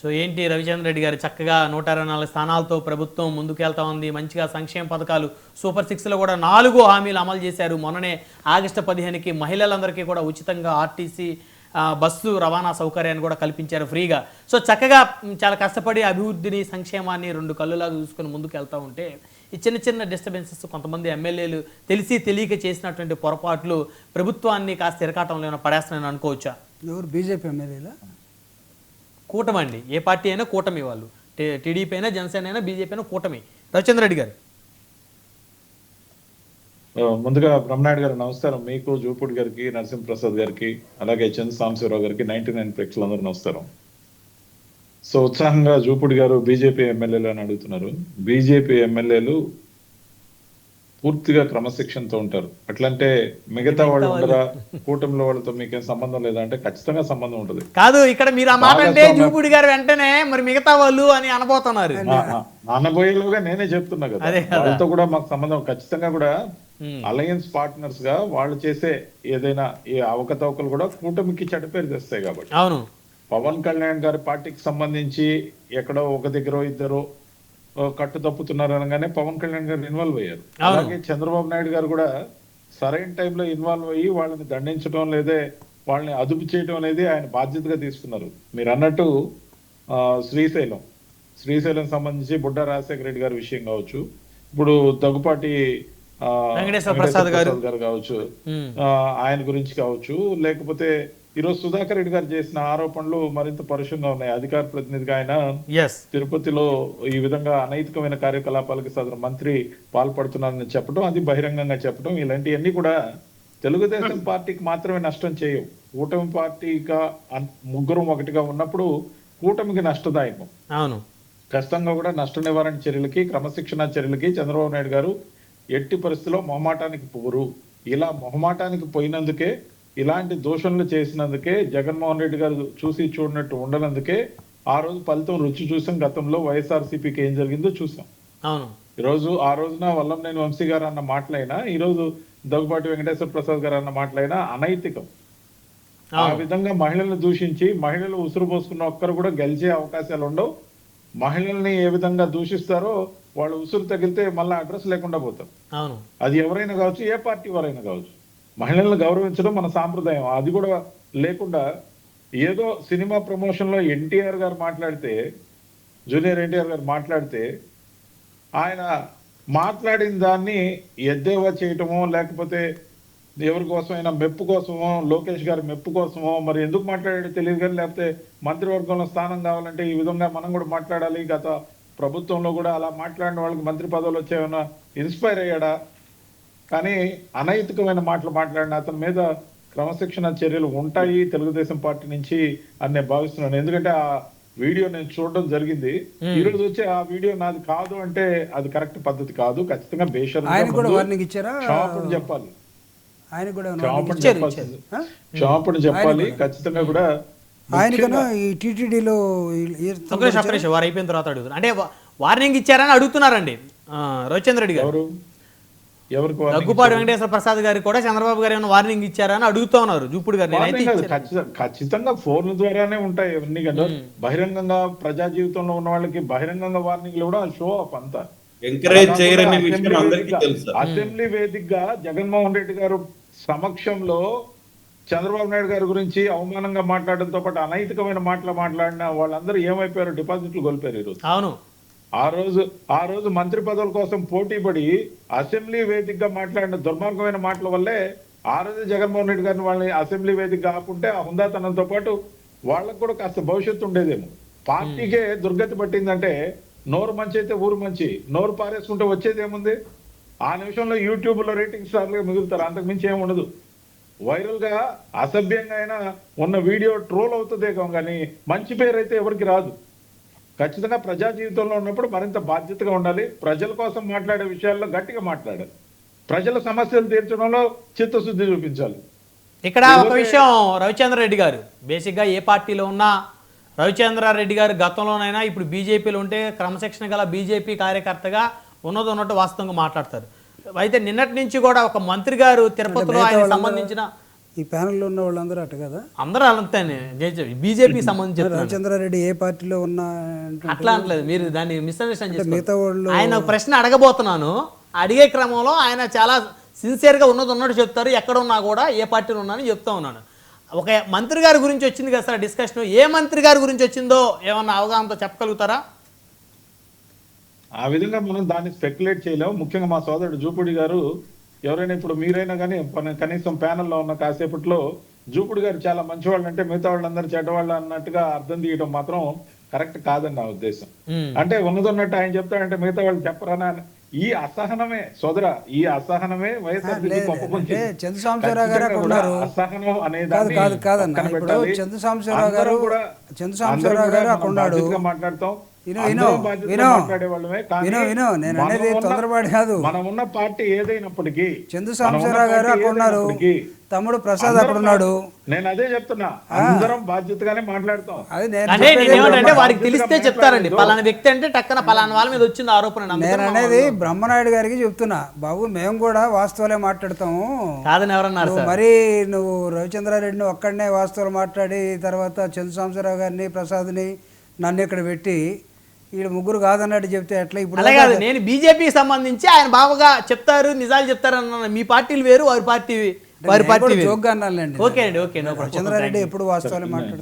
So ఏంటి రవిచంద్ర రెడ్డి గారు చక్కగా 124 స్థానాలతో ప్రభుత్వం ముందుకెళ్తా ఉంది, మంచిగా సంక్షేమ పథకాలు సూపర్ 6లో కూడా 4 హామీలు అమలు చేశారు. మొన్ననే ఆగస్టు 15కి మహిళలందరికీ కూడా ఉచితంగా ఆర్టీసీ బస్సు రవాణా సౌకర్యాన్ని కూడా కల్పించారు ఫ్రీగా. సో చక్కగా చాలా కష్టపడి అభివృద్ధిని సంక్షేమాన్ని 2 కళ్ళులాగా చూసుకొని ముందుకు వెళ్తూ ఉంటే ఈ చిన్న చిన్న డిస్టర్బెన్సెస్, కొంతమంది ఎమ్మెల్యేలు తెలిసి తెలియక చేసినటువంటి పొరపాట్లు ప్రభుత్వాన్ని కాస్త ఇరకాటంలో ఏమైనా పడేస్తానని అనుకోవచ్చా? ఎవరు బీజేపీ ఎమ్మెల్యేలా? కూటమి అండి, ఏ పార్టీ అయినా కూటమి, వాళ్ళు టీడీపీ అయినా జనసేన అయినా బీజేపీ అయినా కూటమి. రవిచంద్ర రెడ్డి గారు ముందుగా బ్రహ్మనాయుడు గారు నమస్కారం, మీకు జూపూడి గారికి, నరసింహప్రసాద్ గారికి, అలాగే చంద్ర సాంబశివరావు గారికి, 99 ప్రేక్షకులందరూ నమస్కారం. సో ఉత్సాహంగా జూపూడి గారు బీజేపీ ఎమ్మెల్యేలు అని అడుగుతున్నారు. బీజేపీ ఎమ్మెల్యేలు పూర్తిగా క్రమశిక్షణతో ఉంటారు. అట్లంటే మిగతా వాళ్ళు ఉండరా, కూటమిలో వాళ్ళతో మీకేం సంబంధం లేదా అంటే ఖచ్చితంగా సంబంధం ఉంటుంది. కాదు, ఇక్కడ మీరు ఆ మాట అంటే జూపూడి గారు వెంటనే మరి మిగతా వాళ్ళు అని అనబోతున్నారు. అనబోయేలుగా నేనే చెప్తున్నా కదా, వాళ్ళతో కూడా మాకు సంబంధం ఖచ్చితంగా కూడా అలయన్స్ పార్ట్నర్స్ గా వాళ్ళు చేసే ఏదైనా ఈ అవకతవకలు కూడా కూటమికి చెడ్డ పేరు తెస్తాయి. కాబట్టి అవును, పవన్ కళ్యాణ్ గారి పార్టీకి సంబంధించి ఎక్కడో ఒక దగ్గర ఇద్దరు కట్టు తప్పుతున్నారు అనగానే పవన్ కళ్యాణ్ గారు ఇన్వాల్వ్ అయ్యారు. అలాగే చంద్రబాబు నాయుడు గారు కూడా సరైన టైంలో ఇన్వాల్వ్ అయ్యి వాళ్ళని దండించడం లేదే వాళ్ళని అదుపు చేయడం అనేది ఆయన బాధ్యతగా తీసుకున్నారు. మీరు అన్నట్టు శ్రీశైలం సంబంధించి బుడ్డ రాజశేఖర రెడ్డి గారి విషయం కావచ్చు, ఇప్పుడు దగ్గుపాటి వెంకటేశ్వర ప్రసాద్ గారు కావచ్చు, ఆయన గురించి కావచ్చు, లేకపోతే ఈరోజు సుధాకర్ రెడ్డి గారు చేసిన ఆరోపణలు మరింత పరుషంగా ఉన్నాయి. అధికార ప్రతినిధిగా ఆయన తిరుపతిలో ఈ విధంగా అనైతికమైన కార్యకలాపాలకు సదరు మంత్రి పాల్పడుతున్నారని చెప్పడం, అది బహిరంగంగా చెప్పడం, ఇలాంటివన్నీ కూడా తెలుగుదేశం పార్టీకి మాత్రమే నష్టం చేయవు. కూటమి పార్టీగా ముగ్గురం ఒకటిగా ఉన్నప్పుడు కూటమికి నష్టదాయకం. అవును, ఖచ్చితంగా కూడా నష్ట నివారణ చర్యలకి, క్రమశిక్షణ చర్యలకి చంద్రబాబు నాయుడు గారు ఎట్టి పరిస్థితిలో మొహమాటానికి పోరు. ఇలా మొహమాటానికి పోయినందుకే, ఇలాంటి దోషణలు చేసినందుకే, జగన్మోహన్ రెడ్డి గారు చూసి చూడనట్టు ఉండనందుకే ఆ రోజు ఫలితం రుచి చూసాం. గతంలో వైఎస్ఆర్సీపీకి ఏం జరిగిందో చూసాం. ఆ రోజున వల్లంనేని వంశీ గారు అన్న మాటలైనా, ఈ రోజు దగ్గుబాటి వెంకటేశ్వర ప్రసాద్ గారు అన్న మాటలైనా అనైతికం. ఆ విధంగా మహిళలను దూషించి మహిళలు ఉసురు పోసుకున్న ఒక్కరు కూడా గెలిచే అవకాశాలు ఉండవు. మహిళల్ని ఏ విధంగా దూషిస్తారో వాళ్ళు ఉసురు తగిలితే మళ్ళీ అడ్రస్ లేకుండా పోతారు. అది ఎవరైనా కావచ్చు, ఏ పార్టీ వారైనా కావచ్చు. మహిళలను గౌరవించడం మన సాంప్రదాయం. అది కూడా లేకుండా ఏదో సినిమా ప్రమోషన్ లో ఎన్టీఆర్ గారు మాట్లాడితే, జూనియర్ ఎన్టీఆర్ గారు మాట్లాడితే, ఆయన మాట్లాడిన దాన్ని ఎద్దేవా చేయటమో, లేకపోతే ఎవరి కోసమైనా మెప్పు కోసమో, లోకేష్ గారి మెప్పు కోసమో, మరి ఎందుకు మాట్లాడాడో తెలియదు కానీ, లేకపోతే మంత్రివర్గంలో స్థానం కావాలంటే ఈ విధంగా మనం కూడా మాట్లాడాలి, గత ప్రభుత్వంలో కూడా అలా మాట్లాడిన వాళ్ళకి మంత్రి పదవులు వచ్చేమైనా ఇన్స్పైర్ అయ్యాడా? కానీ అనైతికమైన మాటలు మాట్లాడిన అతని మీద క్రమశిక్షణ చర్యలు ఉంటాయి తెలుగుదేశం పార్టీ నుంచి అని నేను భావిస్తున్నాను. ఎందుకంటే ఆ వీడియో నేను చూడడం జరిగింది. ఈ రోజు వచ్చి ఆ వీడియో నాది కాదు అంటే అది కరెక్ట్ పద్ధతి కాదు. ఖచ్చితంగా బేషరతుగా చెప్పాలి, క్షమాపణ చెప్పాలి. ఖచ్చితంగా కూడా వారు అయిపోయిన తర్వాత అడుగుతున్నారు, అంటే వార్నింగ్ ఇచ్చారని అడుగుతున్నారండి రవిచంద్ర రెడ్డి గారు. దగ్గుపాటి వెంకటేశ్వర ప్రసాద్ గారు కూడా చంద్రబాబు గారు ఏమైనా వార్నింగ్ ఇచ్చారని అడుగుతా ఉన్నారు జూపూడి గారు. ఖచ్చితంగా ఫోన్ల ద్వారానే ఉంటాయి అవన్నీ కదా. బహిరంగంగా ప్రజా జీవితంలో ఉన్న వాళ్ళకి బహిరంగంగా వార్నింగ్లు కూడా షో ఆఫ్ అంతా అసెంబ్లీ వేదికగా జగన్మోహన్ రెడ్డి గారు సమక్షంలో చంద్రబాబు నాయుడు గారి గురించి అవమానంగా మాట్లాడడంతో పాటు అనైతికమైన మాటలు మాట్లాడిన వాళ్ళందరూ ఏమైపోయారు? డిపాజిట్లు కోల్పోయారు ఈరోజు. అవును, ఆ రోజు మంత్రి పదవుల కోసం పోటీ పడి అసెంబ్లీ వేదికగా మాట్లాడిన దుర్మార్గమైన మాటల వల్లే ఆ రోజు జగన్మోహన్ రెడ్డి గారిని వాళ్ళని అసెంబ్లీ వేదికగా ఆపుంటే ఆ హుందాతనంతో పాటు వాళ్ళకు కూడా కాస్త భవిష్యత్తు ఉండేదేమో. పార్టీకే దుర్గతి పట్టిందంటే నోరు మంచి అయితే ఊరు మంచి, నోరు పారేసుకుంటే వచ్చేది ఏముంది? ఆ నిమిషంలో యూట్యూబ్ లో రేటింగ్ స్టార్లుగా మిగులుతారు, అంతకు మించి ఏమి ఉండదు. వైరల్ గా అసభ్యంగా అయినా ఉన్న వీడియో ట్రోల్ అవుతుందే కానీ మంచి పేరు అయితే ఎవరికి రాదు. ఖచ్చితంగా ప్రజా జీవితంలో ఉన్నప్పుడు మరింత బాధ్యతగా ఉండాలి. ప్రజల కోసం మాట్లాడే విషయాల్లో గట్టిగా మాట్లాడాలి. ప్రజల సమస్యలు తీర్చడంలో చిత్తశుద్ధి చూపించాలి. ఇక్కడ ఒక విషయం, రవిచంద్ర రెడ్డి గారు బేసిక్గా ఏ పార్టీలో ఉన్నా, రవిచంద్ర రెడ్డి గారు గతంలోనైనా ఇప్పుడు బీజేపీలో ఉంటే క్రమశిక్షణ గల బీజేపీ కార్యకర్తగా ఉన్నట్టు వాస్తవంగా మాట్లాడతారు. అయితే నిన్నటి నుంచి కూడా ఒక మంత్రి గారు తిరుపతిలో ఆయన సంబంధించిన ఈ ప్యానెల్లో ఉన్న వాళ్ళందరూ అటు కదా. అందరూ అంతేనే బీజేపీ సంబంధించి చెప్తున్నారు. రామచంద్రారెడ్డి ఏ పార్టీలో ఉన్నా అట్లా అంటలేదు, మీరు దాన్ని మిస్అండర్స్టాండ్ మిగతా చేసుకోండి. వాళ్ళు ఆయన ఒక ప్రశ్న అడగబోతున్నాను, అడిగే క్రమంలో ఆయన చాలా సిన్సియర్గా ఉన్నట్టు చెప్తారు, ఎక్కడ ఉన్నా కూడా ఏ పార్టీలో ఉన్నానని చెప్తా ఉన్నాను. ఒక మంత్రి గారి గురించి వచ్చింది కదా సార్ డిస్కషన్, ఏ మంత్రి గారి గురించి వచ్చిందో ఏమన్నా అవగాహనతో చెప్పగలుగుతారా? ఆ విధంగా మనం దాన్ని స్పెక్యులేట్ చేయలేము. ముఖ్యంగా మా సోదరుడు జూపుడి గారు, ఎవరైనా ఇప్పుడు మీరైనా కానీ కనీసం ప్యానెల్లో ఉన్న కాసేపట్లో జూపుడి గారు చాలా మంచివాళ్ళు అంటే మిగతా వాళ్ళందరూ చెడ్డవాళ్ళు అన్నట్టుగా అర్థం తీయడం మాత్రం కరెక్ట్ కాదని నా ఉద్దేశం. అంటే ఉన్నదన్నట్టు ఆయన చెప్తాడంటే మిగతా వాళ్ళు చెప్పరానా? ఈ అసహనమే సోదర, ఈ అసహనమే వైఎస్ఆర్సీపీ అంటే చంద్రశేఖరరావు గారు అక్కడ ఉన్నారు. అసహనం కాదన్న, ఇప్పుడు చంద్రశేఖరరావు గారు అక్కడ ఉన్నాడు. మాట్లాడతాం, నేను అనేది తొందరపాటు కాదు. మనం ఉన్న పార్టీ ఏదైనప్పటికీ చంద్రశేఖరరావు గారు అక్కడ ఉన్నారు, తమ్ముడు ప్రసాద్ అక్కడ ఉన్నాడు. నేను అదే చెప్తున్నా, అందరం బాధ్యతగానే మాట్లాడతాం. అంటే వారికి తెలిస్తే చెప్తారండి, పలానా వ్యక్తి అంటే టక్కన పలానా వాళ్ళ మీద వచ్చింది ఆరోపణ. నేను అనేది బ్రహ్మనాయుడు గారికి చెప్తున్నా, బాబు మేము కూడా వాస్తవాలే మాట్లాడతాము కాదని ఎవరన్నారు. మరి నువ్వు రవిచంద్రారెడ్డిని ఒక్కడనే వాస్తవాలు మాట్లాడి తర్వాత చంద్రశేఖరరావు గారిని ప్రసాద్ని నన్ను ఇక్కడ పెట్టి వీళ్ళు ముగ్గురు కాదన్నట్టు చెప్తే ఎట్లా? ఇప్పుడు అలా కాదు, నేను బీజేపీకి సంబంధించి ఆయన బాగా చెప్తారు, నిజాలు చెప్తారు అన్న. మీ పార్టీలు వేరు, వారి పార్టీ జోగ్గా అన్నానులేండి. ఓకే అండి, ఓకే. చంద్రారెడ్డి ఎప్పుడు వాస్తవాలు మాట్లాడుతారు.